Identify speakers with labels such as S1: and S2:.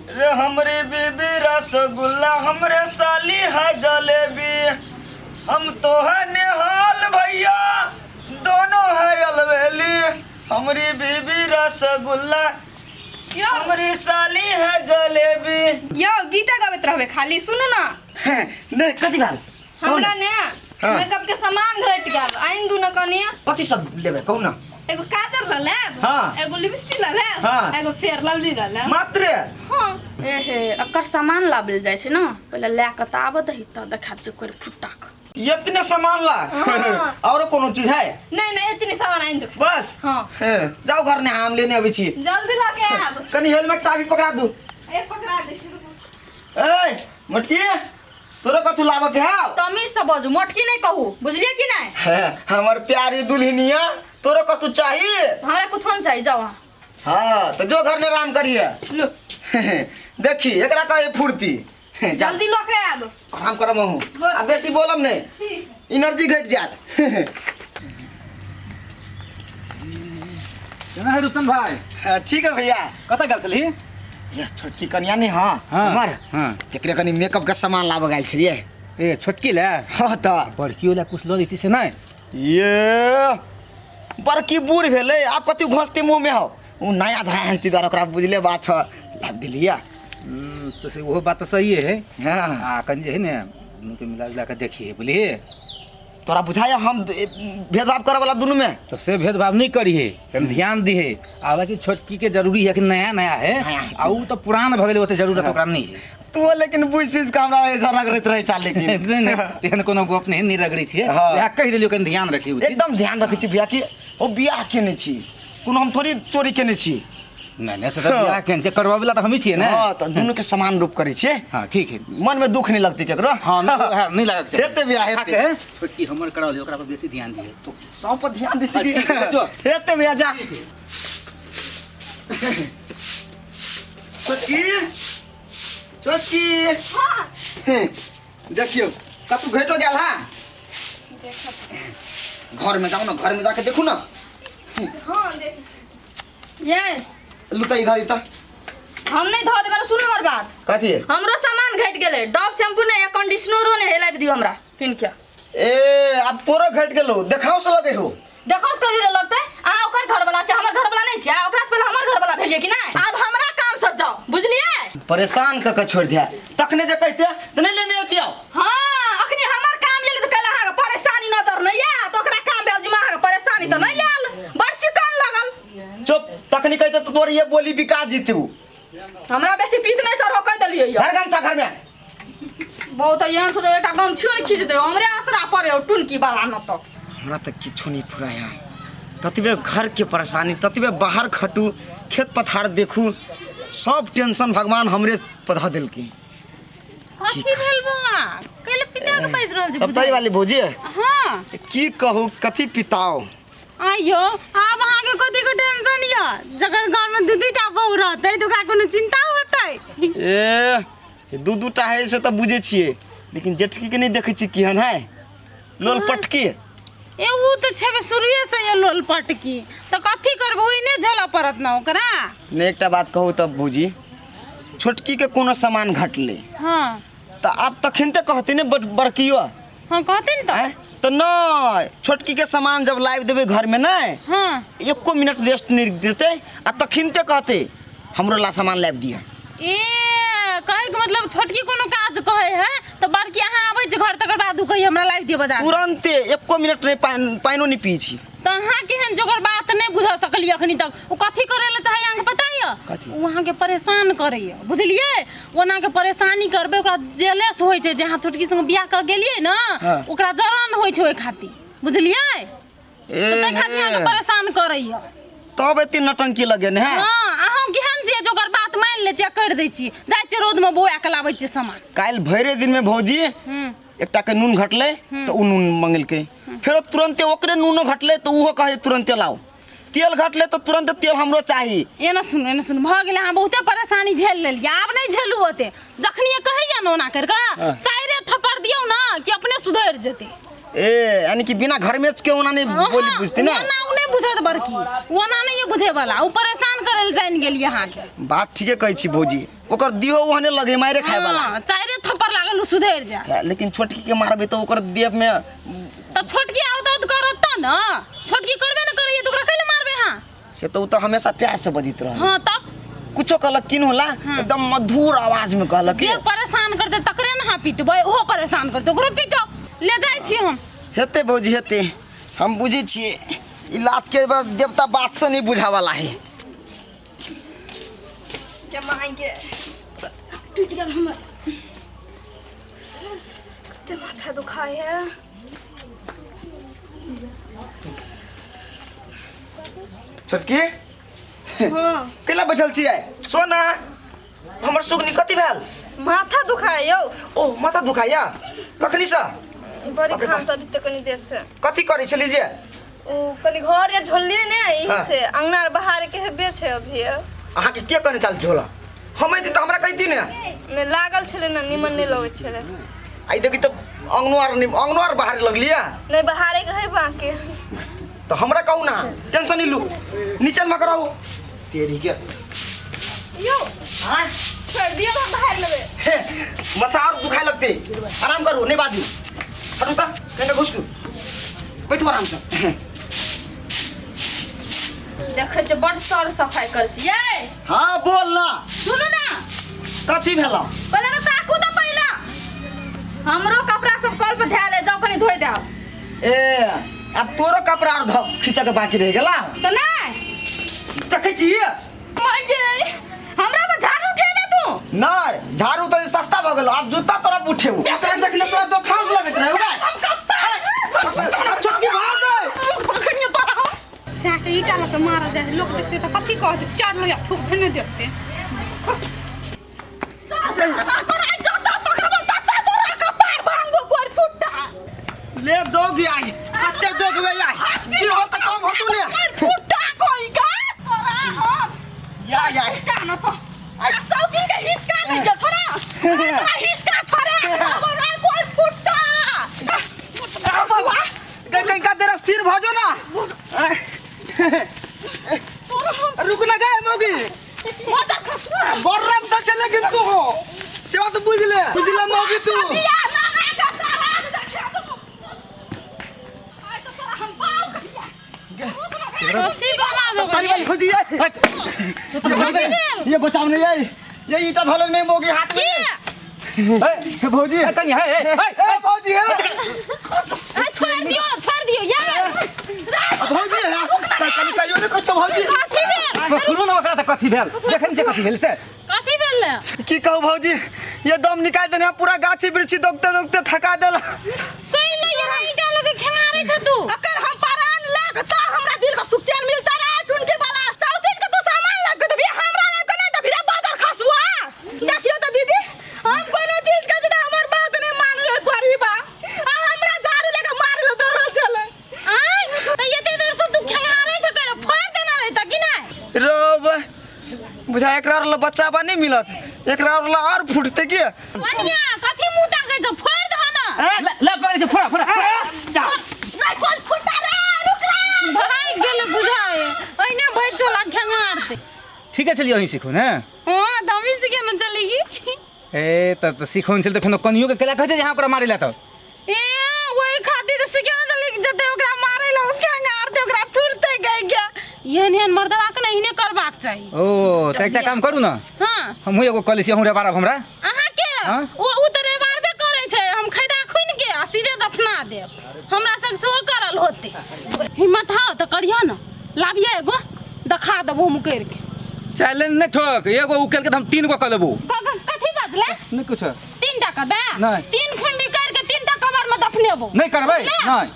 S1: रे हमरी बीबी रसगुल्ला हमरे साली है जलेबी। हम तो है निहाल भैया दोनों है अलवेली। हमरी बीबी रसगुल्ला हमरी साली है जलेबी।
S2: यो गीता गावत रहबे खाली सुनु ना।
S1: नहीं कथी बात
S2: हमरा ने मेकअप के सामान घट गेल आइन दू न कनिया।
S1: कथी सब लेबे कहू ना।
S2: एगो काजल ल ले,
S1: हाँ।
S2: एगो लिपस्टिक ल ले,
S1: हाँ।
S2: एगो फेयर लवली ल ले।
S1: मात्र
S2: हां
S3: एहे अकर सामान लाबल जाइ छै न पहिले लै क त आब दही त देखा छै कोइ फुट्टाक
S1: इतने सामान ला। और कोनो चीज है?
S2: नहीं नहीं इतने सामान आइन दो
S1: बस
S2: हाँ।
S1: जाओ घर ने हम लेने अभी छी।
S2: जल्दी लाके आब।
S1: कनी हेलमेट चाबी पकड़ा दू।
S2: ए पकड़ा दे शुरू।
S1: ए मटकी तोरा कथु लाबे के हाउ?
S3: तमीज से बाजू मोटकी नहीं कहू बुझलिए कि नहीं।
S1: है हमर प्यारी दुल्हनिया तोरा कथु चाहिए?
S3: हमरा कुथन चाहिए जाओ।
S1: हां तो जो घर ने आराम करिए।
S2: लो
S1: देखी एकरा कहे फुर्ती।
S2: जल्दी लाके आब।
S1: आराम करम हूं। आ बेसी बोलम नहीं
S2: ठीक
S1: एनर्जी घट जात।
S4: केना है रुतन भाई?
S1: ठीक है भैया।
S4: कत गेल छली?
S1: ये छोटकी कन्या नहीं हां
S4: हाँ,
S1: हमर
S4: हाँ।
S1: एकरे कनी मेकअप का सामान लाबे गेल छलिए।
S4: ए छोटकी ले
S1: हां त
S4: बड़की वाला कुछ लो दैती से नहीं।
S1: ये बड़की बूढ़ भेले आप कति घोंसते मुंह में हो। उ नया धाया हंसती द्वारा ओकरा बुझले बात है लाब दिलिया।
S4: तो से वो बात तो सही है।
S1: हां
S4: आ कन जे है ने उनके मिला जुला के देखिए बोलिए।
S1: तोरा बुझाया हम भेदभाव करे वाला दोनों में।
S4: तो से भेदभाव नहीं करिए कन ध्यान दिए। हालांकि छोटकी के जरूरी है कि नया नया है आ उ तो पुरान भ गेले ओते जरूरत ओकरा नहीं है।
S1: तू लेकिन बुझ सुझ के हमरा जरा करत रहे चाल लेकिन
S4: तेहन कोनो गप नहीं रगड़ी छिए।
S1: हाँ।
S4: या कह देलियो कन ध्यान रखिए।
S1: एकदम ध्यान रखे छी भैया कि ओ बियाह केने छी कोनो हम थोड़ी चोरी केने छी।
S4: नहीं नहीं से बियाह केन से करवाबेला तो हम ही छिए ना।
S1: हां त दोनों के समान रूप करे छी।
S4: हां ठीक है।
S1: मन में दुख नहीं लगती केकरो।
S4: हां नहीं लागत छै।
S1: हेते बियाह हेते।
S4: छोटकी हमर करा लियो ओकरा पर बेसी ध्यान दिए। तो
S1: सब पर ध्यान दे छी।
S4: ठीक है, जो।
S1: हेते भैया जा। छोटकी छोटकी
S2: हां
S1: देखियो कतु घटो गेल हां। घर में जाओ ना घर में जाके देखो ना।
S2: हां देख
S3: ये
S1: लुटा इधर इधर
S3: हम नहीं धो देबे सुन हमर बात।
S1: कथी है?
S3: हमरो सामान घट गेले डॉव शैम्पू ने या कंडीशनरो ने हेला दियो हमरा फिन क्या।
S1: ए अब तोरो घट गेलो देखाओ से लगे हो।
S3: देखो से करी लगते आ ओकर घर वाला छै हमर घर वाला नहीं छै ओकरा से पहले हमर घर वाला भेजे कि नहीं। अब हमरा काम से जाओ बुझलिए।
S1: परेशान क छोड़ दिया तखने जे कहते त नहीं लेने आती आओ।
S3: हां अखनी हमर काम लेले त कला हां परेशानी नजर नहीं आ तो ओकरा काम बेल दिमाग के परेशानी त नहीं आल बड़ चिकन लगल।
S1: चुप तखनी कहते तो तोर ये बोली बिका जीतू।
S3: हमरा बेसी पीत नहीं सर हो कह दलियो यो
S1: घर गमछा घर में
S3: बहुत यहाँ से एटा गम छिन खींच दे हमरे आसरा पड़े टुनकी वाला न तो
S1: हमरा त किछो नहीं फुराया। ततबे घर के परेशानी ततबे बाहर खटू खेत पथार देखू सब टेंशन भगवान हमरे पधा दिल की।
S5: कथी भेल बा कल पिता के बाज रहल
S1: सब तारी वाली भौजी
S5: हां
S1: की कहू कथी पिताओ।
S5: आयो आब अहाँ के कथी के टेंशन या जकर घर में दू टा बहू रहतै तो ओकरा कोनो चिंता होतै।
S1: ए दू दूटा है से त बुझे छिए लेकिन जेठकी के नहीं देखे छी केहन है लोल पटकी।
S5: ए उ तो छबे शुरुए से ये लोल पटकी तो कथी करबो ओइने झला परत ना ओकरा।
S1: ने एकटा बात कहू तब भौजी छोटकी के कोनो सामान घटले
S5: हां
S1: त आप तखनते कहते ने बड़कियो।
S5: हां कहते न
S1: तो नहीं छोटकी के सामान जब लाइव देवे घर में नहीं
S5: हां
S1: एको मिनट रेस्ट नहीं देते आ तखनते कहते हमरो ला सामान लाइव दिया।
S5: ए कहे के मतलब छोटकी कोनो काज कहे है तो बड़की अहाँ आबै छै घर तकर बाद कहि हमरा लाइव दिय बजा
S1: तुरंते एको मिनट नहीं पाइनो नहीं पी छी।
S5: तो अहाँ केहन जोगर बात नहीं बुझ सकलिए अखनी तक। उ कथी करे ले चाहे अहाँ के पता है वहां के परेशान करे बुझलिए। ओना के परेशानी करबे ओकरा जेलस होय छै जहां छोटकी संग बियाह कर गेलिए ना ओकरा जलन होय छै ओय खातिर बुझलिए। तो खातिर अहाँ के परेशान करे
S1: तब एते नटंकी लगे ने।
S5: हां अहाँ केहन जे जोगर बात मान ले छै कर दै छी जाय छै रोड में बोया के लाबै छै सामान।
S1: काल भरे दिन में भौजी एकटा के नून घटले तो उ नून मंगलके फिर तुरंते ओकरे नूनो घटले तो उहो कहे तुरंते लाओ। तेल घटले तो तुरंत तेल हमरो चाहिए।
S5: ए ना सुन भ गेले अहाँ बहुते परेशानी झेल लेलिए आब नहीं झेलू होते जखनी कहैया ना ओना कर के चाइरे थप्पड़ दियौ ना कि अपने सुधर जेते।
S1: ए यानी कि बिना घर में के ओना नहीं बोली बुझती ना
S5: ओना उ नहीं बुझत बड़की ओना नहीं बुझे वाला उ परेशान करे ले जान गेल यहाँ के
S1: बात ठीके कहै छी भौजी ओकर दियो ओहने लगे मारे खाए वाला
S5: हाँ, चारे थप्पड़ लागल उ सुधर जा
S1: लेकिन छोटकी के मारबे तो ओकर देह में
S5: तब छोटकी आवत करत त न छोटकी करबे न करे तो ओकरा कैले मारबे हां
S1: से तो उ तो हमेशा प्यार से बजित रह
S5: हां तब
S1: कुछो कहलक किन होला एकदम मधुर आवाज में कहलक
S5: जे परेशान करते तकरे न हां पिटबै ओहो परेशान करते ओकरो पिटो ले जाय छी हम
S1: हेते भौजी हेते हम बुझे छिए ई लात के देवता बात से नहीं बुझा वाला है
S2: क्या मांगे
S3: टूट गेल हमर
S2: ते माथा दुखाए है
S1: छोटकी
S2: हां
S1: केला बैठल छिए सोना हमर सुगनी कथि भेल
S2: माथा दुखाए यौ
S1: ओ माथा दुखाया कखनी से
S2: बड़ी खान से अभी तक कनी देर से
S1: कथि करै छली जे
S2: ओ कनी घर या झोलिए ने
S1: हाँ।
S2: यही से अंगना बाहर के हेबे छे अभी
S1: अहाँ के कने चाल झोला हमें त हमरा कहती ने
S2: ने लागल छले ना निमन नहीं लगे छले
S1: आई देखी तो अंगनवार बाहर लगलिया
S2: नहीं बाहर के है बाकी
S1: तो हमरा कहू ना टेंशन नहीं लू नीचे में कराओ तेरी के
S2: यो
S1: हां
S2: छोड़ दियो हम बाहर लेबे
S1: माथा और दुखाए लगते आराम करो नहीं बादी हटू ता कहीं घुस तू बैठो आराम से
S5: देखे जे बड़ सर सफाई कर छी ये
S1: हां बोल ना
S5: सुनु ना
S1: कथि भेला
S5: पहले ना ताकू तो पहला हमरो कपड़ा सब कल पे धैले जाओ कनी धोइ दे
S1: ए अब तोरो कपड़ा और खींचा के बाकी रह गेला
S5: तो नहीं
S1: देखै छी
S5: मांगे हमरा में झाड़ू उठे दे तू
S1: नहीं झाड़ू तो सस्ता भ गेल अब जूता तरफ उठेऊ ओकरा देखले तोरा तो खास लगत रहे बा
S5: हम कप्पा
S1: छोटकी भाग गए
S5: पकड़ियो तोरा हम साके ईटा लगे मारा जाए लोग देखते तो कथी कहते चार लोग थूक भेने देते
S1: ले दोगी आई हत्ते दोगी आई की हो त काम हो तू ले
S5: फुटा कोई का
S1: या
S5: ना तो अरे सौजी के हिस्सा ले जा छोड़ा तेरा हिस्सा छोड़ा हमरा कोई फुटा
S1: कहीं का तेरा सिर भजो ना रुक ना गए मोगी
S5: मजा खसवा
S1: बर्रम से चले गिन तू हो सेवा तो बुझ ले मोगी तू
S5: या ना ना का सारा देखा तू आई तो सारा हम पाओ करिया ठीक वाला
S1: ताली वाली खोजी ये बचाव नहीं ये ईटा धोलक नहीं मोगी हाथ में ए भौजी
S4: कहीं है
S1: ए भौजी है
S5: छोड़ दियो यार
S1: भौजी है कहीं कहियो ने कुछ भौजी
S5: कथी भेल
S4: सुनो ना ओकरा त कथी भेल देखै से कथी भेल से
S5: कथी भेल
S1: की कहू भौजी ये दम निकाल देने पूरा गाछी वृक्षी दोगते थका देला
S5: कहीं नहीं यहाँ ईटा लगे खेमारे छ तू अगर हम परान लाग त हमरा दिल का सुख चैन मिलता रे टुनके वाला साउथिन के तो सामान लाग के भी हमरा लाग के नहीं त फिर बाजार खसुआ देखियो त दीदी हम कोनो चीज के जना हमर बात नहीं मान ले पारी बा हमरा झाड़ू लेके मार लो तो चले आई त ये देर से तू खेमारे छ करे फोड़ देना रे त कि नहीं
S1: रोब बुझा एकरा वाला बच्चा बा नहीं मिलत एकरा वाला और फुटते के
S5: वनिया कथी मुंह ताके छ फोड़ दे ना
S4: ले पकड़ से फोड़ा जा
S5: नहीं कौन फुटा रे रुक रे भाई गेल बुझाए ओइने बैठो ला खेंगारते
S4: ठीक है चलिए वहीं सीखो ना
S5: हां दमी से केना चलेगी
S4: ए तो सीखोन चल तो फिर कनियो के केला कहते यहाँ ओकरा मारे ला तो
S5: ए वही खातिर से केना चलेगी जते ओकरा मारे ला खेंगारते ओकरा तुरते गई क्या यहन मर्दवा के नहीं ने करबाक चाहिए
S4: ओ त एकटा काम करू ना
S5: हां
S4: हम एगो कॉलेज हमरा बारब हमरा
S5: अहाँ के
S4: हाँ?
S5: ओ उतरे बारबे करे छै हम खैदा खुन के आ सीधे दफना देब हमरा संग सो करल होते हिम्मत हां त करियो ना लाबिए एगो दिखा देबो मुकर के
S4: चैलेंज नहीं ठोक एगो उकेल के हम 3 गो कर लेबो
S5: कथी बजले
S4: नहीं कुछ
S5: 3 टा करबे
S4: नहीं।
S5: 3 खुंडी करके 3 टा कबर में दफनेबो
S4: नहीं करबै नहीं